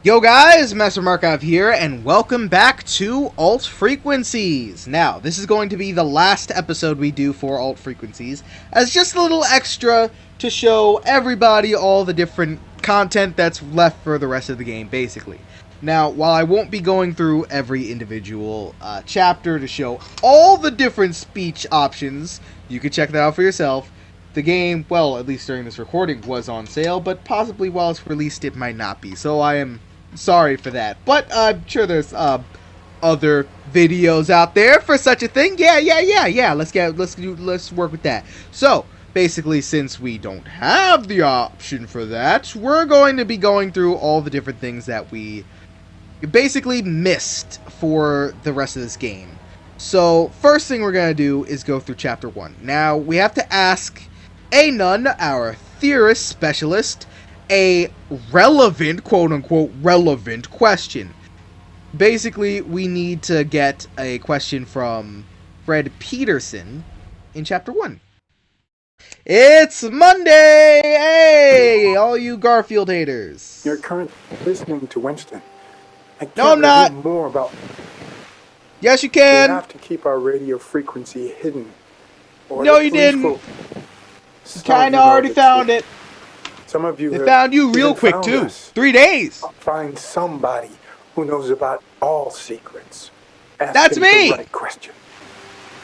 Yo guys, Master Markov here, and welcome back to Alt Frequencies. Now, this is going to be the last episode we do for Alt Frequencies, as just a little extra to show everybody all the different content that's left for the rest of the game, basically. Now, while I won't be going through every individual chapter to show all the different speech options, you can check that out for yourself. The game, well, at least during this recording, was on sale, but possibly while it's released it might not be, so I am sorry for that. But I'm sure there's other videos out there for such a thing. Yeah. Let's work with that. So basically, since we don't have the option for that, we're going to be going through all the different things that we basically missed for the rest of this game. So first thing we're gonna do is go through chapter 1. Now we have to ask Anon, our theorist specialist, a relevant, quote-unquote, relevant question. Basically, we need to get a question from Fred Peterson in Chapter 1. It's Monday! Hey, all you Garfield haters. You're currently listening to Winston. I can't No, I'm not. more about... Yes, you We can. have to keep our radio frequency hidden. No, you didn't. Kinda already found it. Some of you They found you real quick, too. 3 days. Find somebody who knows about all secrets. Ask That's him me. the right question.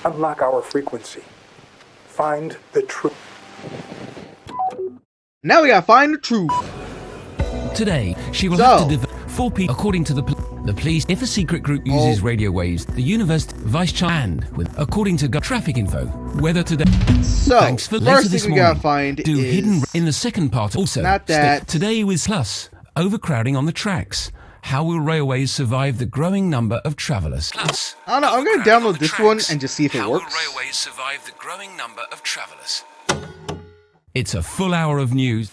Unlock our frequency. Find the truth. Now we gotta find the truth. Today, she will have to develop 4 people according to the police. If a secret group uses radio waves, the university vice chancellor according to traffic info. Whether today. So, thanks for first this thing we morning. gotta find Do is hidden in the second part. Also, not that. Today with plus overcrowding on the tracks. How will railways survive the growing number of travellers? Plus, I don't know. I'm gonna download this one and just see if it How works. will railways survive the growing number of travellers? It's a full hour of news.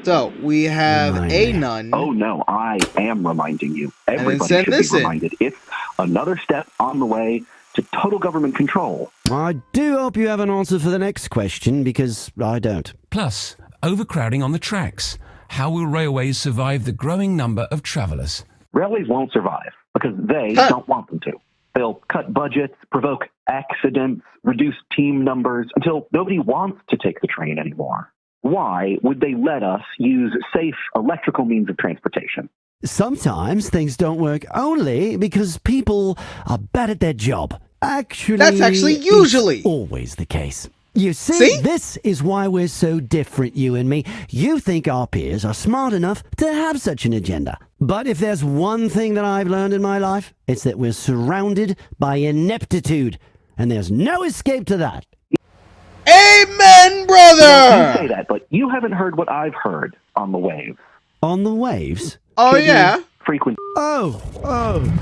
So we have Anon. Oh no, I am reminding you. then Everybody send should this be in. reminded. It's another step on the way to total government control. I do hope you have an answer for the next question, because I don't. Plus, overcrowding on the tracks. How will railways survive the growing number of travellers? Railways won't survive because they don't want them to. They'll cut budgets, provoke accidents, reduce team numbers until nobody wants to take the train anymore. Why would they let us use safe electrical means of transportation? Sometimes things don't work only because people are bad at their job. Actually, That's actually usually it's always the case. You see, this is why we're so different, you and me. You think our peers are smart enough to have such an agenda. But if there's one thing that I've learned in my life, it's that we're surrounded by ineptitude. And there's no escape to that. Amen, brother! You say that, but you haven't heard what I've heard on the waves. On the waves? Oh, Hidden yeah. Frequency. Oh,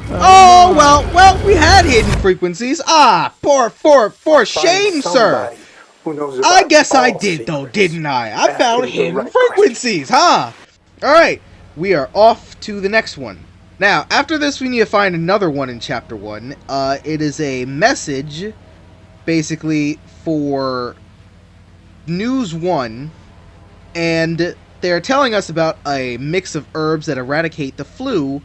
well, we had hidden frequencies. For shame, sir. I guess I did, though, didn't I? I found hidden frequencies, huh? Alright, we are off to the next one. Now, after this, we need to find another one in Chapter 1. It is a message, basically, for News 1, and they're telling us about a mix of herbs that eradicate the flu.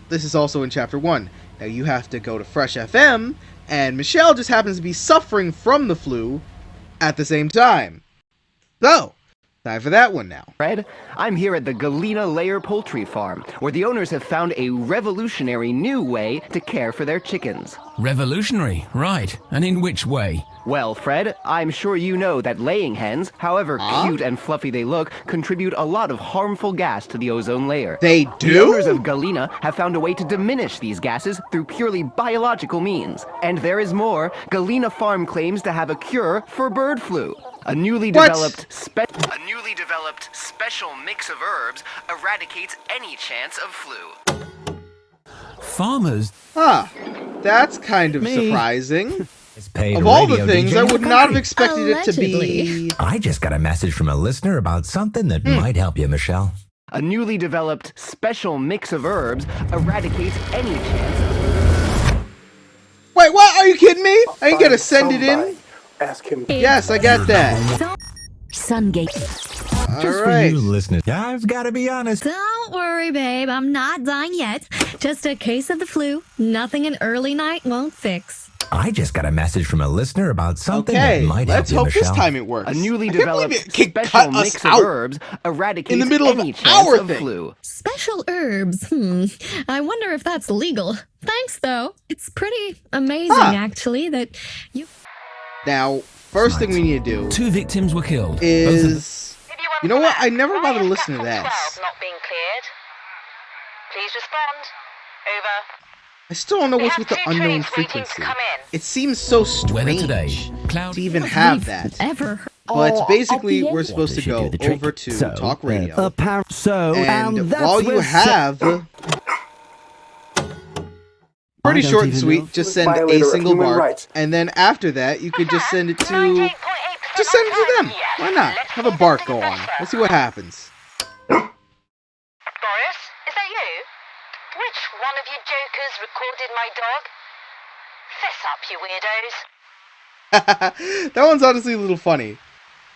This is also in Chapter 1. Now, you have to go to Fresh FM, and Michelle just happens to be suffering from the flu at the same time. So, time for that one now. Fred, I'm here at the Galena Layer Poultry Farm, where the owners have found a revolutionary new way to care for their chickens. Revolutionary, right. And in which way? Well, Fred, I'm sure you know that laying hens, however cute and fluffy they look, contribute a lot of harmful gas to the ozone layer. They do? The owners of Galena have found a way to diminish these gases through purely biological means. And there is more. Galena Farm claims to have a cure for bird flu. A newly developed special mix of herbs eradicates any chance of flu. Farmers? Huh. That's kind of surprising. Paid Of all the radio things, DJ I in the would not have country. expected it to be... I just got a message from a listener about something that might help you, Michelle. A newly developed special mix of herbs eradicates any chance of... Wait, what? Are you kidding me? I ain't gonna send it in? Ask him. Yes, I got that. Sungate. Just for you listeners, I've got to be honest. Don't worry, babe. I'm not dying yet. Just a case of the flu. Nothing an early night won't fix. I just got a message from a listener about something that might help let's you, hope Michelle. this time it works. A newly developed can special cut mix us of out herbs eradicates in the middle any of chance our of thing. flu. Special herbs. I wonder if that's legal. Thanks, though. It's pretty amazing, actually, that you... Now, first thing we need to do 2 victims were killed. is... You know what? I never bothered to listen to this. Not being cleared. Please respond. Over. I still don't know what's with the unknown frequency. It seems so strange to even have that. But basically, we're supposed to go over to Talk Radio. And while you have... Pretty short and sweet, just send a single bark. And then after that, you could just send it to... Just send it to them. Why not? Have a bark go on. Let's see what happens. Boris, is that you? Which one of you jokers recorded my dog? Fess up, you weirdos. That one's honestly a little funny.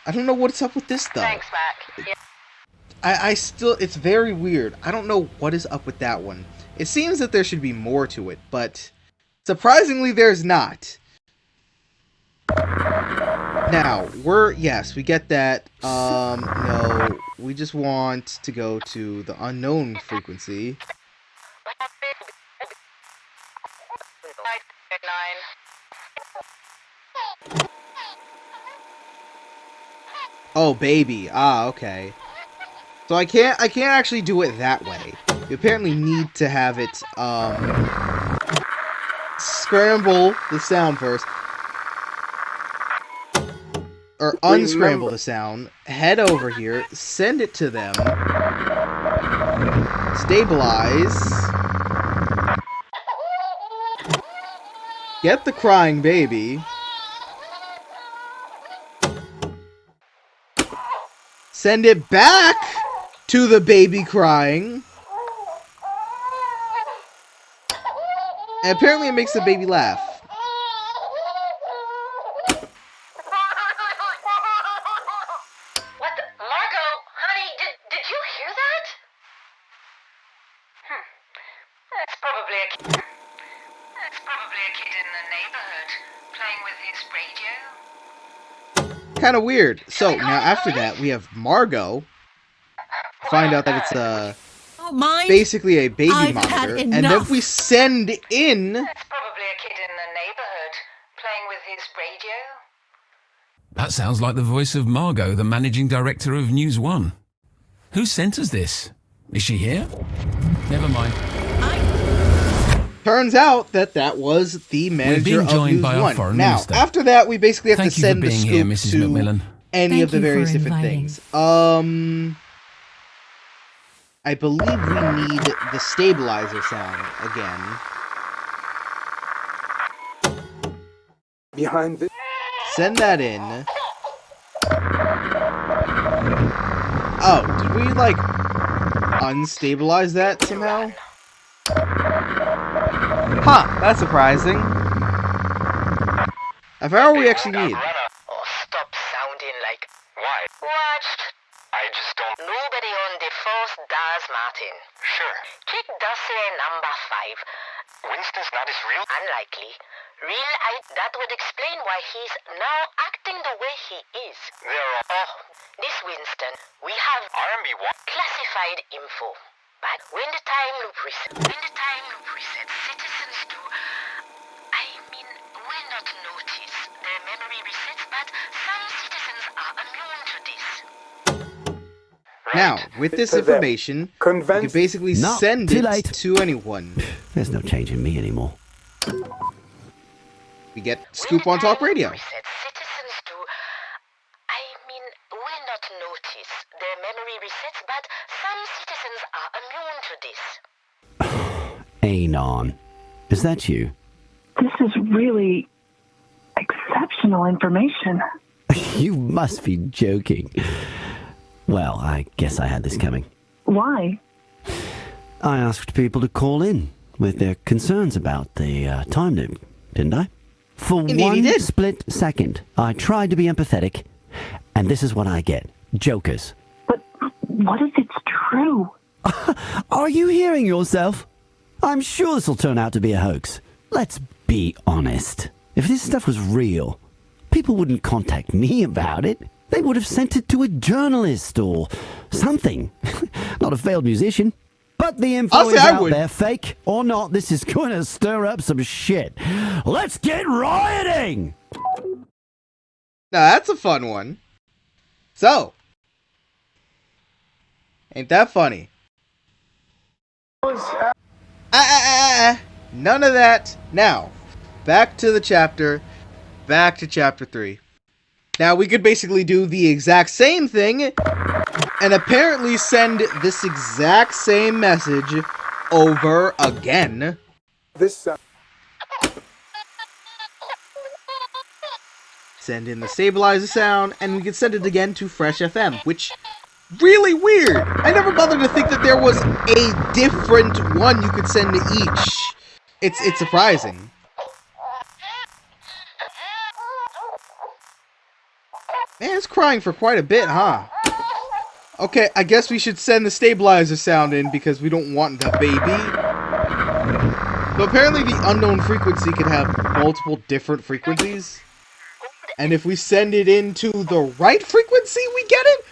I don't know what's up with this, though. Thanks, Mac. Yeah. I still... It's very weird. I don't know what is up with that one. It seems that there should be more to it, but... Surprisingly, there's not. Now, yes, we get that. No, we just want to go to the unknown frequency. Oh, baby. Ah, okay. So I can't actually do it that way. You apparently need to have it, scramble the sound first. Or unscramble the sound, head over here, send it to them, stabilize, get the crying baby, send it back to the baby crying, and apparently it makes the baby laugh. Kind of weird. So now after that we have Margot. Find out that it's basically a baby monitor, and then we send in. That's probably a kid in the neighborhood playing with his radio. That sounds like the voice of Margot, the managing director of News 1. Who sent us this? Is she here? Never mind. Turns out that was the manager of News 1. Now, after that, we basically have to send the scoop to any of the various different things. I believe we need the stabilizer sound again. Behind this. Send that in. Oh, did we, like, unstabilize that somehow? Huh, that's surprising. How far we actually need? Oh, stop sounding like... Why? Watched. I just don't... Nobody on the force does, Martin. Sure. Kick dossier number 5. Winston's not as real? Unlikely. Real, that would explain why he's now acting the way he is. This Winston, we have classified info. But when the time loop resets, citizens do... will not notice their memory resets, but some citizens are immune to this. Now, with this information, you can basically send it to anyone. There's no change in me anymore. We get Scoop on Talk Radio. Citizens do... will not notice their memory resets, but some citizens are immune to this. Anon. Is that you? This is really exceptional information. You must be joking. Well, I guess I had this coming. Why? I asked people to call in with their concerns about the time loop, didn't I? For one split second, I tried to be empathetic, And this is what I get. Jokers. But what if it's true? Are you hearing yourself? I'm sure this will turn out to be a hoax. Let's be honest. If this stuff was real, people wouldn't contact me about it. They would have sent it to a journalist or something. Not a failed musician. But the info is out there, fake or not, this is going to stir up some shit. Let's get rioting! Now that's a fun one. So, ain't that funny? None of that. Now, back to the chapter. Back to chapter 3. Now, we could basically do the exact same thing and apparently send this exact same message over again. Send in the stabilizer sound, and we could send it again to Fresh FM, which, really weird. I never bothered to think that there was a different one you could send to each. It's surprising. Man, it's crying for quite a bit, huh? Okay, I guess we should send the stabilizer sound in because we don't want the baby. But apparently the unknown frequency could have multiple different frequencies. And if we send it into the right frequency, we get it?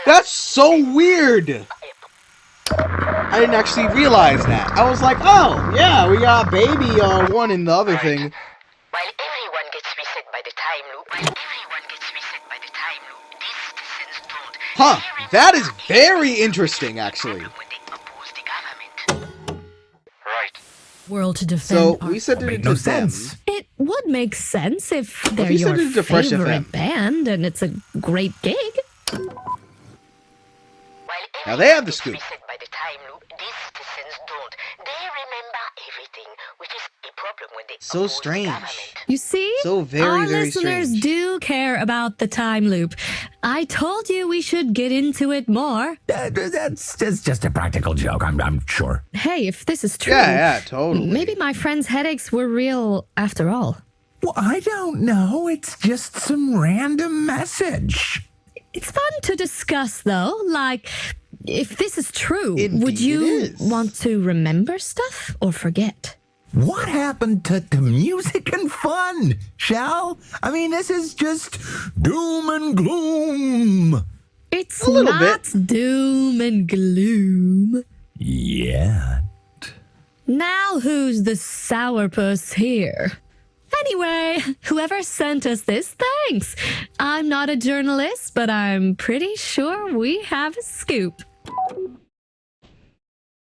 That's so weird! I didn't actually realize that. I was like, oh, yeah, we got baby one in the other thing. While everyone gets reset by the time loop, these citizens don't. Huh, that is very interesting, actually. Right. World to defend. So we sent it into them. It would make sense if they're we sent your it into Fresh favorite FM? band and it's a great gig. Now they have the scoop. By the time loop, these citizens don't. They remember everything, which is a problem when they So strange. You see? So very, our very listeners strange. do care about the time loop. I told you we should get into it more. That's just a practical joke, I'm sure. Hey, if this is true, Yeah, totally. maybe my friend's headaches were real after all. Well, I don't know. It's just some random message. It's fun to discuss, though. Like, if this is true, Indeed would you it is. want to remember stuff or forget? What happened to music and fun, Shell? I mean, this is just doom and gloom. It's A little not bit. doom and gloom. Yeah. Now who's the sourpuss here? Anyway, whoever sent us this, thanks. I'm not a journalist, but I'm pretty sure we have a scoop.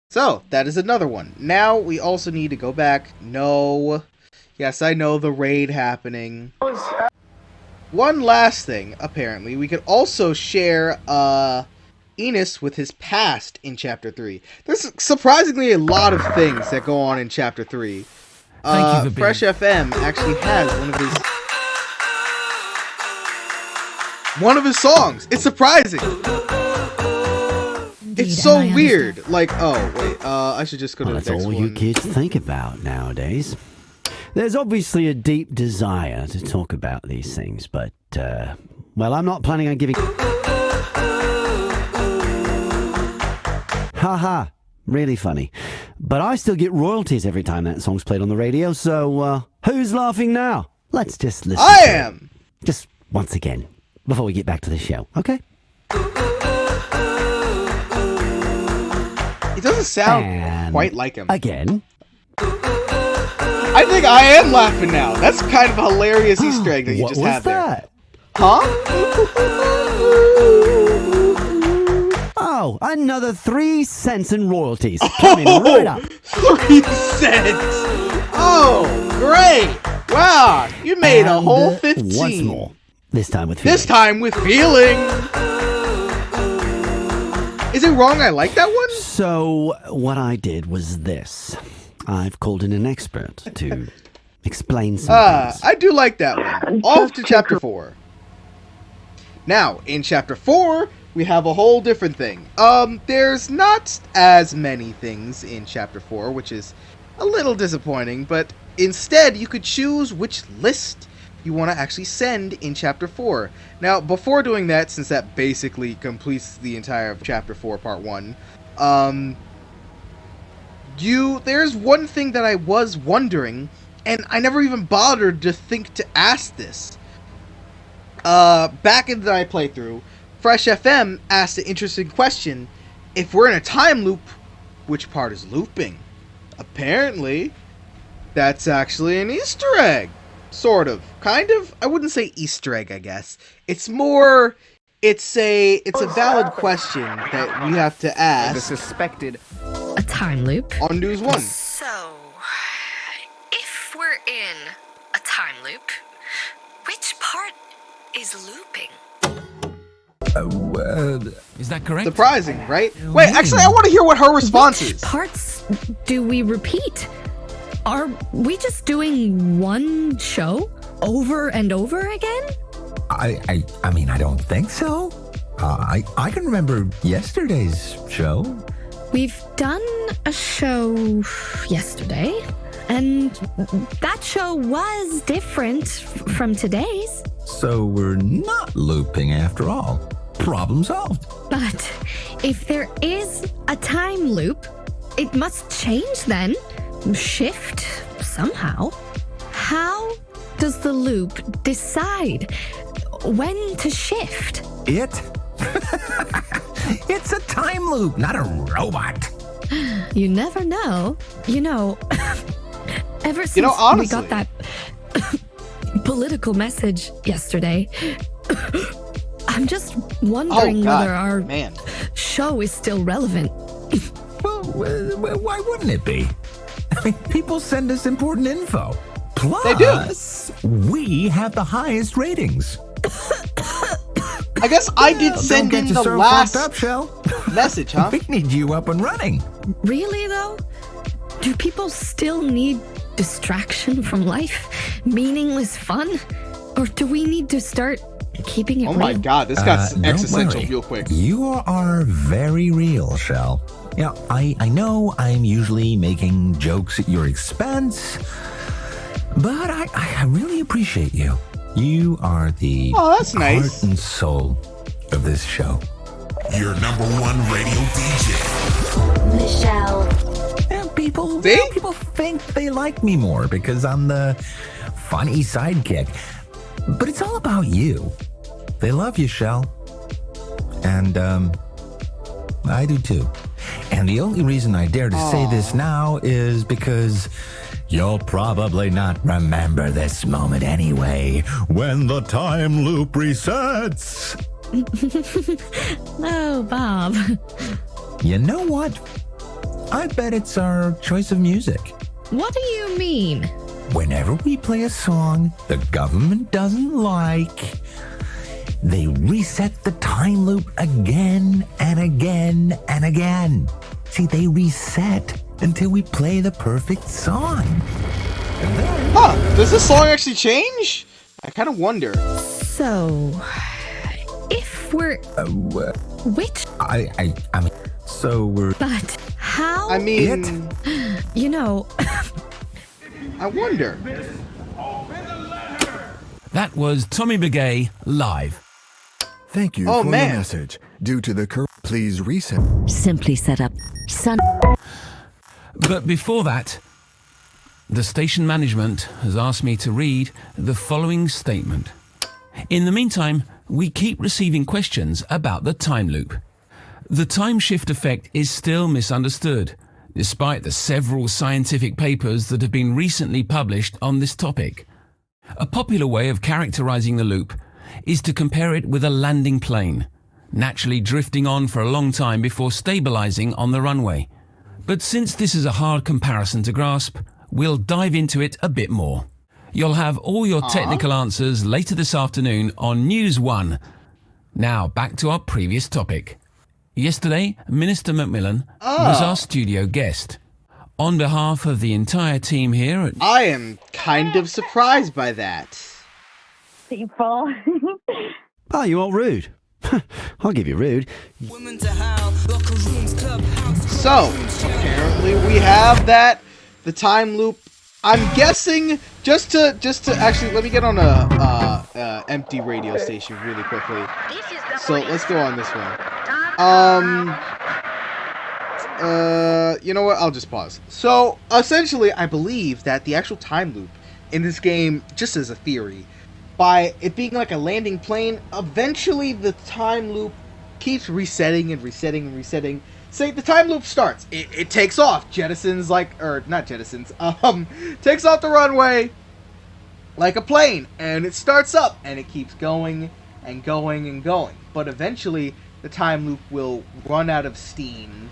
So, that is another one. Now, we also need to go back. No. Yes, I know the raid happening. One last thing, apparently. We could also share, Enos with his past in Chapter 3. There's surprisingly a lot of things that go on in Chapter 3. Thank you for Fresh FM actually has one of his songs. It's surprising. It's so weird. Like, oh, wait, I should just go to the That's next all one. you kids think about nowadays. There's obviously a deep desire to talk about these things, but, well, I'm not planning on giving... Haha, really funny. But I still get royalties every time that song's played on the radio, so, who's laughing now? Let's just listen. I am! Just once again, before we get back to the show, okay? He doesn't sound And quite like him. Again. I think I am laughing now. That's kind of a hilarious Easter egg that you just had there. What was that? Huh? Oh, another 3 cents in royalties. Coming right up. 3 cents! Oh, great! Wow, you made a whole 15. Once more. This time with feeling. This time with feeling! Is it wrong I like that one? So, what I did was this. I've called in an expert to explain some things. I do like that one. Off to Chapter 4. Now, in Chapter 4, we have a whole different thing. There's not as many things in Chapter 4, which is a little disappointing, but instead you could choose which list you want to actually send in Chapter 4. Now, before doing that, since that basically completes the entire of Chapter 4, Part 1, there's one thing that I was wondering, and I never even bothered to think to ask this. Back in my playthrough, Fresh FM asked an interesting question. If we're in a time loop, which part is looping? Apparently, that's actually an Easter egg. Sort of. Kind of. I wouldn't say Easter egg, I guess. It's more... It's a valid question that we have to ask. The suspected... A time loop? On News 1. So, if we're in a time loop, which part is looping? Is that correct? Surprising, right? Wait, actually, I want to hear what her response is. Which parts do we repeat? Are we just doing one show over and over again? I mean, I don't think so. I can remember yesterday's show. We've done a show yesterday, and that show was different from today's. So we're not looping after all. Problem solved. But if there is a time loop, it must change then. Shift somehow. How does the loop decide when to shift? It's a time loop, not a robot. You never know. Ever since we got that political message yesterday, I'm just wondering whether our show is still relevant. Well, why wouldn't it be? I mean, people send us important info. Plus, they do. We have the highest ratings. I guess I did send in the last up, Shell. Message, huh? We need you up and running. Really, though? Do people still need distraction from life? Meaningless fun? Or do we need to start keeping it real? Oh my god, this got existential worry. real quick. You are very real, Shell. I know I'm usually making jokes at your expense, but I really appreciate you. You are the that's nice. heart and soul of this show. Your number one radio DJ. Michelle. And people think they like me more because I'm the funny sidekick. But it's all about you. They love you, Shell. And, I do too. And the only reason I dare to say this now is because you'll probably not remember this moment anyway, when the time loop resets. Oh, Bob. You know what? I bet it's our choice of music. What do you mean? Whenever we play a song the government doesn't like, they reset the time loop again and again and again. See, they reset until we play the perfect song. And then... Does this song actually change? I kind of wonder. So, if we're... which... I mean, so we're... But how... I mean... I wonder. That was Tommy Begay live. Thank you for the message. Due to the current, please reset. Simply set up But before that, the station management has asked me to read the following statement. In the meantime, we keep receiving questions about the time loop. The time shift effect is still misunderstood, despite the several scientific papers that have been recently published on this topic. A popular way of characterizing the loop is to compare it with a landing plane, naturally drifting on for a long time before stabilizing on the runway. But since this is a hard comparison to grasp, we'll dive into it a bit more. You'll have all your technical answers later this afternoon on News 1. Now, back to our previous topic. Yesterday, Minister Macmillan was our studio guest. On behalf of the entire team here at... I am kind of surprised by that. people. Oh, you all rude. I'll give you rude. So, apparently we have that. The time loop I'm guessing just to actually let me get on a empty radio station really quickly. So let's go on this one. You know what? I'll just pause. So essentially, I believe that the actual time loop in this game, just as a theory, by it being like a landing plane, eventually the time loop keeps resetting and resetting and resetting. Say the time loop starts, it takes off, jettisons not jettisons, takes off the runway like a plane, and it starts up, and it keeps going and going and going. But eventually, the time loop will run out of steam,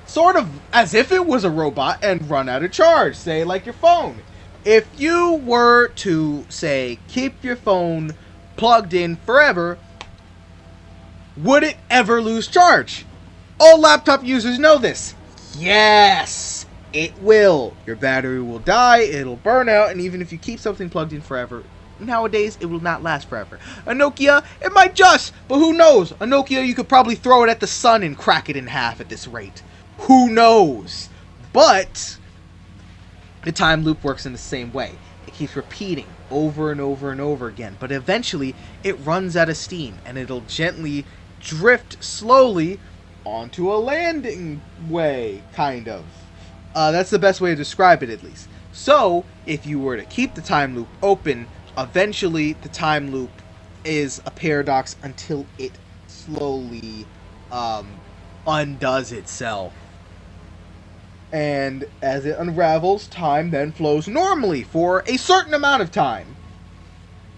sort of as if it was a robot, and run out of charge, say like your phone. If you were to, say, keep your phone plugged in forever, would it ever lose charge? All laptop users know this. Yes, it will. Your battery will die, it'll burn out, and even if you keep something plugged in forever, nowadays it will not last forever. A Nokia, it might just, but who knows? A Nokia, you could probably throw it at the sun and crack it in half at this rate. Who knows? But the time loop works in the same way. It keeps repeating over and over and over again, but eventually it runs out of steam, and it'll gently drift slowly onto a landing way, kind of. That's the best way to describe it, at least. So, if you were to keep the time loop open, eventually the time loop is a paradox until it slowly undoes itself. And as it unravels, time then flows normally for a certain amount of time.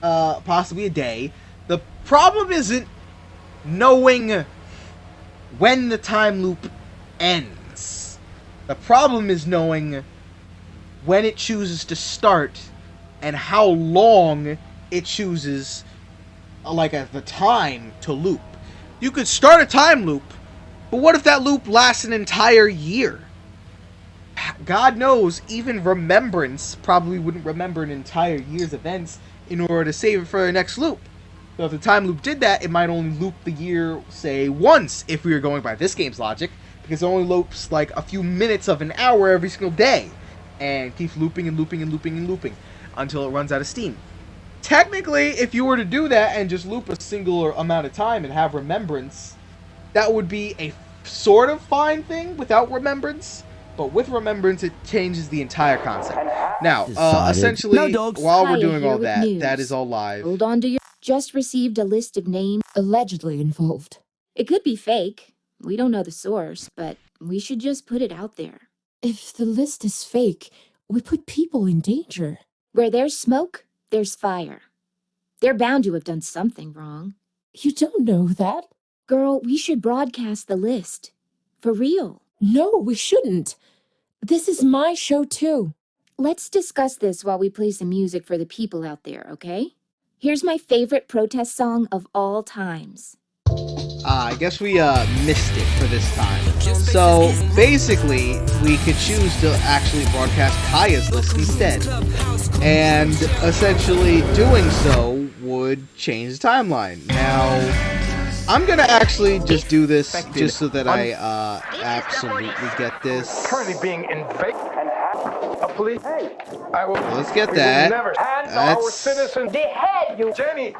Possibly a day. The problem isn't knowing when the time loop ends. The problem is knowing when it chooses to start and how long it chooses, the time to loop. You could start a time loop, but what if that loop lasts an entire year? God knows, even Remembrance probably wouldn't remember an entire year's events in order to save it for the next loop. So if the time loop did that, it might only loop the year, say, once, if we were going by this game's logic, because it only loops like a few minutes of an hour every single day, and keeps looping and looping and looping and looping until it runs out of steam. Technically, if you were to do that and just loop a singular amount of time and have Remembrance, that would be a sort of fine thing without Remembrance, but with Remembrance, it changes the entire concept. Now, essentially, while we're doing all that, that is all live. Hold on to your... Just received a list of names allegedly involved. It could be fake. We don't know the source, but we should just put it out there. If the list is fake, we put people in danger. Where there's smoke, there's fire. They're bound to have done something wrong. You don't know that. Girl, we should broadcast the list. For real. No, we shouldn't. This is my show too. Let's discuss this while we play some music for the people out there, okay? Here's my favorite protest song of all times. I guess we missed it for this time. So basically, we could choose to actually broadcast Kaya's list instead. And essentially doing so would change the timeline. Now, I'm gonna actually just do this just so that I absolutely get this. Currently being invaded and a police. Hey, I will. Let's get that. That's our citizens. Behead you, Jenny.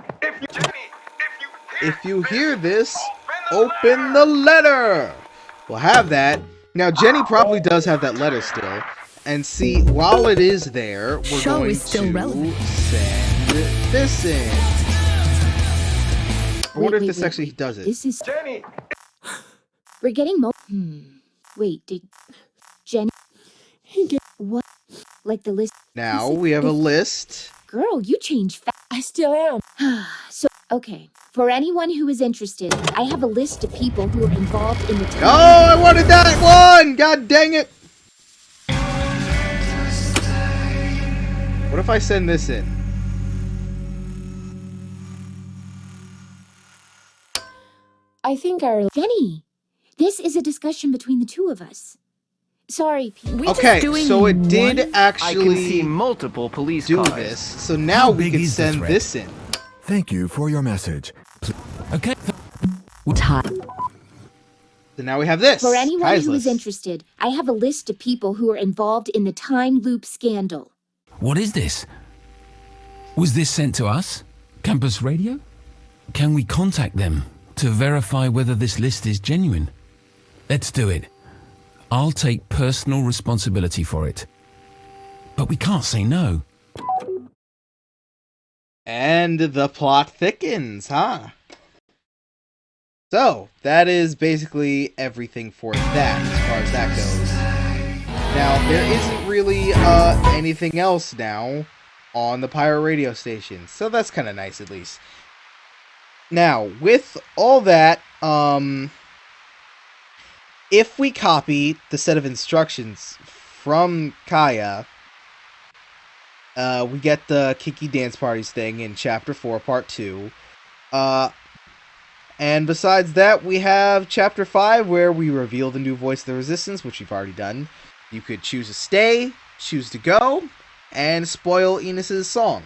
If you hear this, open the letter. We'll have that. Now, Jenny probably does have that letter still. And see, while it is there, we're going to send this in. I wonder if this actually does it. This is Jenny. We're getting Wait, did Jenny? What? Like the list? Now we have a list. Girl, you changed fast. I still am. So, okay. For anyone who is interested, I have a list of people who are involved in the Oh, I wanted that one! God dang it! What if I send this in? I think our... Jenny, this is a discussion between the two of us. Sorry, Pete. Okay, so it did actually I can see multiple police do cars. this. So now we can send this in. Thank you for your message. Okay. Time. So now we have this. For anyone Kaya's who is list. interested, I have a list of people who are involved in the time loop scandal. What is this? Was this sent to us? Campus Radio? Can we contact them to verify whether this list is genuine? Let's do it. I'll take personal responsibility for it. But we can't say no. And the plot thickens, huh? So, that is basically everything for that, as far as that goes. Now, there isn't really anything else now on the pirate radio station, so that's kind of nice at least. Now, with all that, if we copy the set of instructions from Kaya, we get the Kiki Dance Parties thing in Chapter 4, Part 2. And besides that, we have Chapter 5, where we reveal the new voice of the Resistance, which we've already done. You could choose to stay, choose to go, and spoil Enos's song.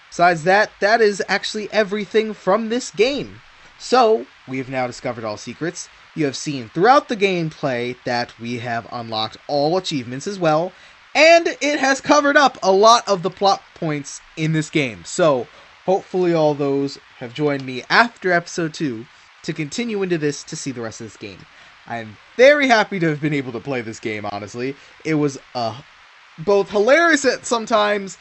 Besides that, that is actually everything from this game. So, we have now discovered all secrets. You have seen throughout the gameplay that we have unlocked all achievements as well, and it has covered up a lot of the plot points in this game. So, hopefully all those have joined me after Episode 2 to continue into this to see the rest of this game. I am very happy to have been able to play this game, honestly. It was both hilarious at sometimes,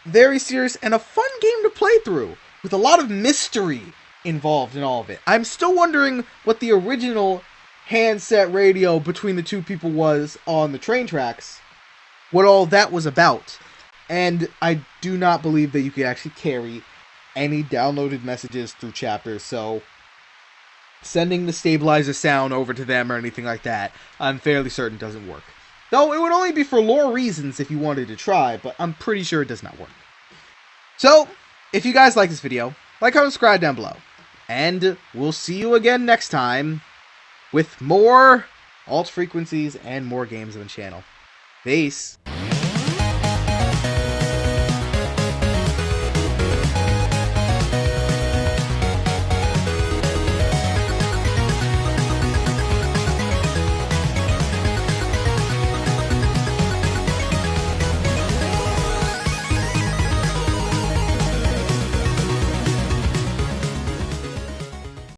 very serious, and a fun game to play through, with a lot of mystery involved in all of it. I'm still wondering what the original handset radio between the two people was on the train tracks, what all that was about. And I do not believe that you could actually carry any downloaded messages through chapters, so sending the stabilizer sound over to them or anything like that, I'm fairly certain doesn't work. Though it would only be for lore reasons if you wanted to try, but I'm pretty sure it does not work. So, if you guys like this video, like, comment, subscribe down below. And we'll see you again next time with more alt frequencies and more games on the channel. Peace.